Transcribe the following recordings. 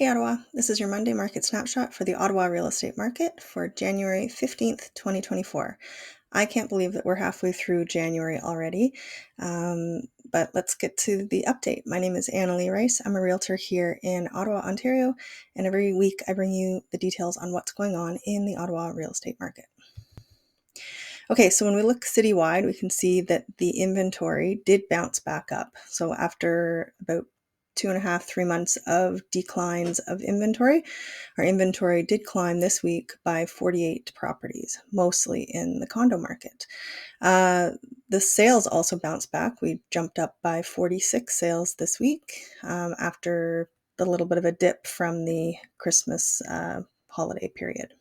Hey Ottawa, this is your Monday Market Snapshot for the Ottawa Real Estate Market for January 15th, 2024. I can't believe that we're halfway through January already, but let's get to the update. My name is Annalee Rice. I'm a realtor here in Ottawa, Ontario, and every week I bring you the details on what's going on in the Ottawa real estate market. Okay, so when we look citywide, we can see that the inventory did bounce back up. So after about 2.5, 3 months of declines of inventory, our inventory did climb this week by 48 properties, mostly in the condo market. The sales also bounced back. We jumped up by 46 sales this week after the little bit of a dip from the Christmas holiday period.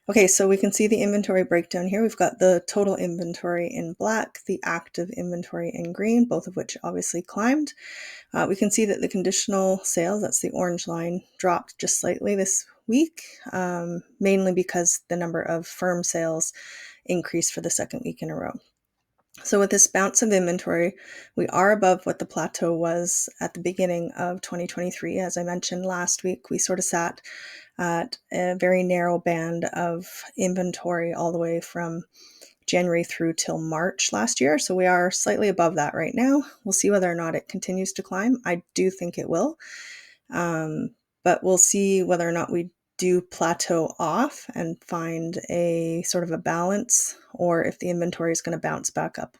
Okay, so we can see the inventory breakdown here. We've got the total inventory in black, the active inventory in green, both of which obviously climbed. We can see that the conditional sales, that's the orange line, dropped just slightly this week, mainly because the number of firm sales increased for the second week in a row. So with this bounce of inventory, we are above what the plateau was at the beginning of 2023. As I mentioned last week, we sort of sat at a very narrow band of inventory all the way from January through till March last year. So we are slightly above that right now. We'll see whether or not it continues to climb. I do think it will. But we'll see whether or not we do plateau off and find a sort of a balance, or if the inventory is going to bounce back up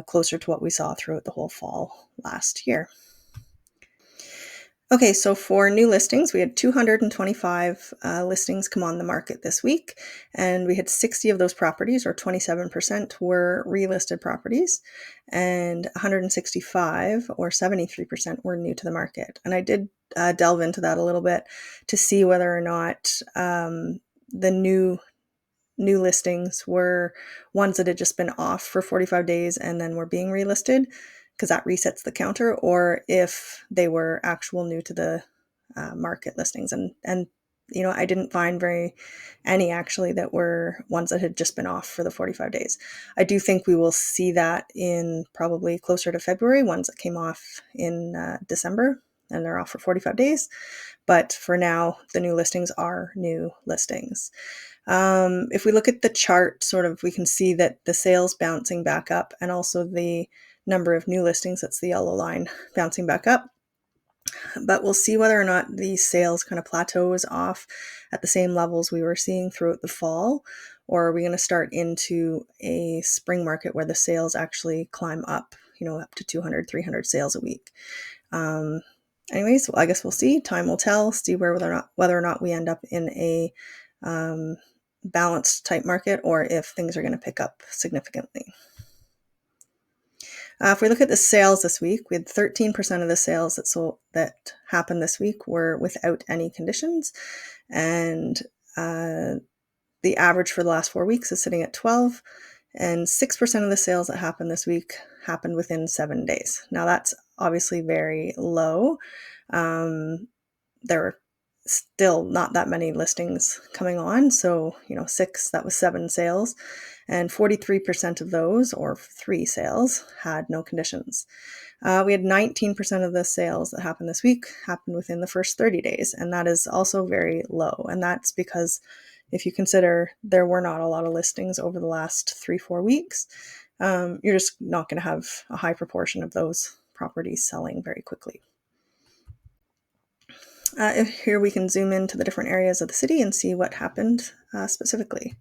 closer to what we saw throughout the whole fall last year. Okay, so for new listings, we had 225 listings come on the market this week, and we had 60 of those properties, or 27%, were relisted properties, and 165, or 73%, were new to the market. And I did delve into that a little bit to see whether or not the new listings were ones that had just been off for 45 days and then were being relisted, because that resets the counter, or if they were actual new to the market listings. And you know, I didn't find any actually that were ones that had just been off for the 45 days. I do think we will see that in probably closer to February, ones that came off in December and they're off for 45 days. But for now, the new listings are new listings. If we look at the chart, sort of, we can see that the sales bouncing back up, and also the number of new listings, that's the yellow line, bouncing back up. But we'll see whether or not the sales kind of plateaus off at the same levels we were seeing throughout the fall, or are we going to start into a spring market where the sales actually climb up, you know, up to 200, 300 sales a week. Anyways, I guess we'll see. Time will tell. See whether or not we end up in a balanced type market, or if things are going to pick up significantly. If we look at the sales this week, we had 13% of the sales that happened this week were without any conditions, and the average for the last 4 weeks is sitting at 12, and 6% of the sales that happened this week happened within 7 days. Now that's obviously very low. There were still not that many listings coming on, so you know, that was 7 sales, and 43% of those, or 3 sales, had no conditions. We had 19% of the sales that happened this week happened within the first 30 days, and that is also very low. And that's because if you consider there were not a lot of listings over the last 3-4 weeks, you're just not going to have a high proportion of those properties selling very quickly. Here we can zoom into the different areas of the city and see what happened specifically.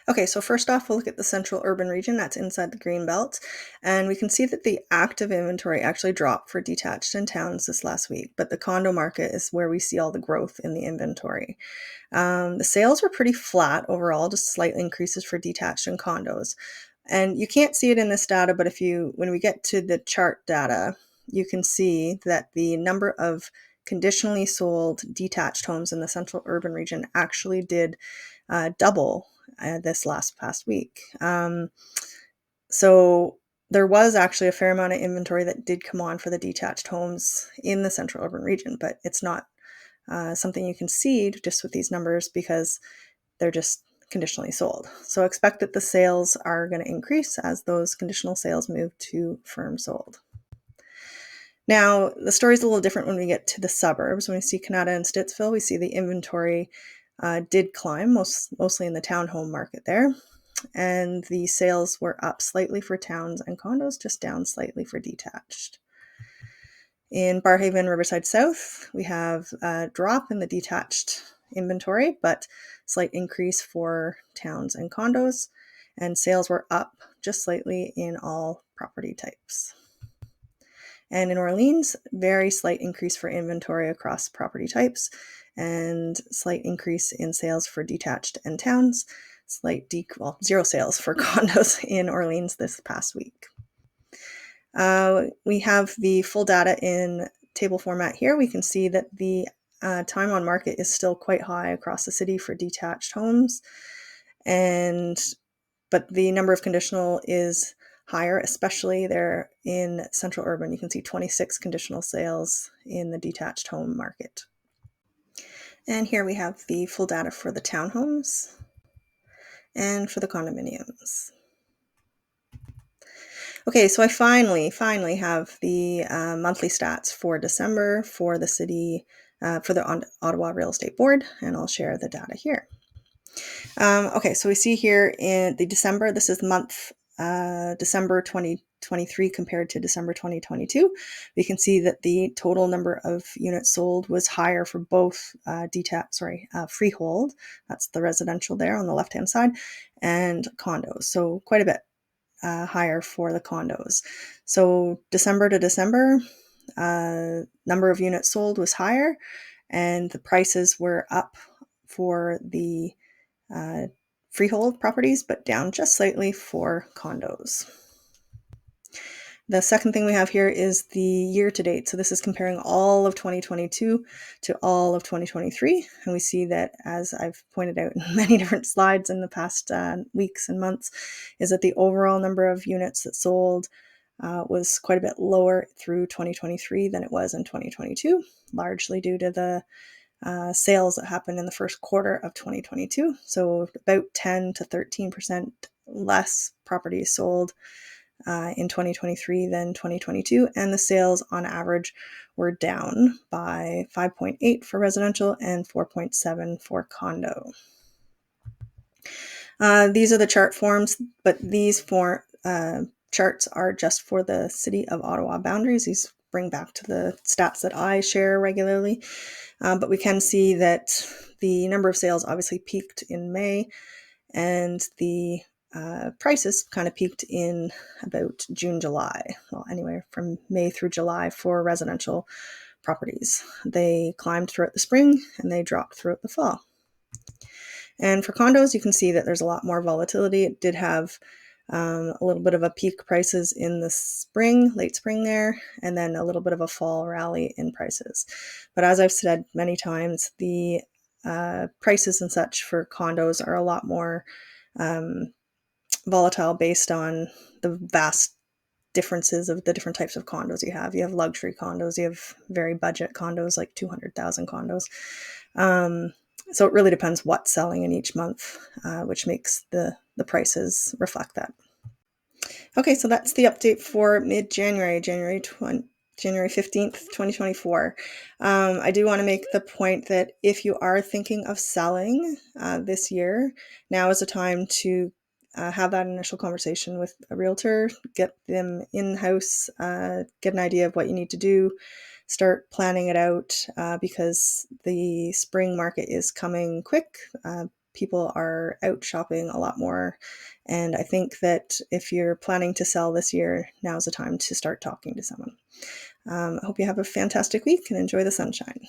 Okay, so first off, we'll look at the central urban region. That's inside the green belt. And we can see that the active inventory actually dropped for detached and towns this last week, but the condo market is where we see all the growth in the inventory. The sales were pretty flat overall, just slight increases for detached and condos. And you can't see it in this data, but when we get to the chart data, you can see that the number of conditionally sold detached homes in the central urban region actually did double this past week. So there was actually a fair amount of inventory that did come on for the detached homes in the central urban region, but it's not something you can see just with these numbers because they're just conditionally sold. So expect that the sales are going to increase as those conditional sales move to firm sold. Now, the story's a little different when we get to the suburbs. When we see Kanata and Stittsville, we see the inventory did climb, mostly in the townhome market there. And the sales were up slightly for towns and condos, just down slightly for detached. In Barrhaven, Riverside South, we have a drop in the detached inventory, but slight increase for towns and condos. And sales were up just slightly in all property types. And in Orleans, very slight increase for inventory across property types and slight increase in sales for detached and towns, zero sales for condos in Orleans this past week. We have the full data in table format here. We can see that the time on market is still quite high across the city for detached homes, but the number of conditional is higher, especially there in central urban. You can see 26 conditional sales in the detached home market. And here we have the full data for the townhomes and for the condominiums. Okay, so I finally have the monthly stats for December for the city, for the Ottawa Real Estate Board, and I'll share the data here. Okay, so we see here in the December, this is the month December 2023 compared to December 2022. We can see that the total number of units sold was higher for both freehold, that's the residential there on the left-hand side, and condos, so quite a bit higher for the condos. So December to December, number of units sold was higher, and the prices were up for the freehold properties, but down just slightly for condos. The second thing we have here is the year to date. So this is comparing all of 2022 to all of 2023. And we see that, as I've pointed out in many different slides in the past weeks and months, is that the overall number of units that sold was quite a bit lower through 2023 than it was in 2022, largely due to the sales that happened in the first quarter of 2022. So about 10 to 13% less properties sold in 2023 than 2022, and the sales on average were down by 5.8 for residential and 4.7 for condo. These are the chart forms, but these charts are just for the City of Ottawa boundaries. These bring back to the stats that I share regularly, but we can see that the number of sales obviously peaked in May, and the prices kind of peaked in about June, July. Well, anyway, from May through July for residential properties. They climbed throughout the spring and they dropped throughout the fall. And for condos, you can see that there's a lot more volatility. It did have a little bit of a peak prices in the spring, late spring there, and then a little bit of a fall rally in prices. But as I've said many times, the prices and such for condos are a lot more volatile based on the vast differences of the different types of condos you have. You have luxury condos, you have very budget condos, like 200,000 condos. So it really depends what's selling in each month, which makes the prices reflect that. Okay, so that's the update for mid-January, January 15th, 2024. I do want to make the point that if you are thinking of selling this year, now is the time to have that initial conversation with a realtor, get them in-house, get an idea of what you need to do, start planning it out, because the spring market is coming quick. People are out shopping a lot more. And I think that if you're planning to sell this year, now's the time to start talking to someone. I hope you have a fantastic week and enjoy the sunshine.